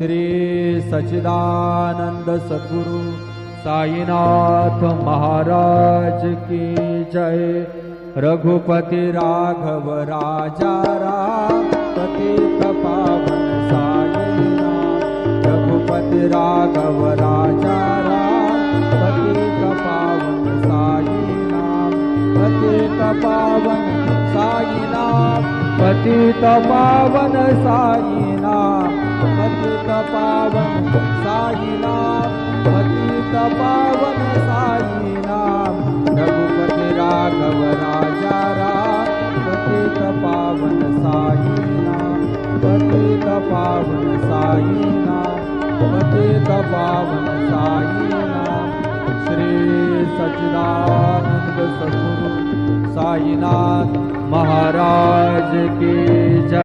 श्री सच्चिदानंद सद्गुरु साईनाथ महाराज की जय। रघुपति राघव राजा राम पतित पावन साईनाथ। रघुपति राघव राजा राम पतित पावन साईनाथ। पतित पावन साईनाथ। पतित पावन साईनाथ। पतित पावन साईनाथ। पतित पावन साईनाथ। रघुपति राघव राजा राम पतित पावन साईनाथ। पतित पावन साईनाथ। पतित पावन साईनाथ। श्री सच्चिदानंद सद्गुरु साईनाथ महाराज की जय।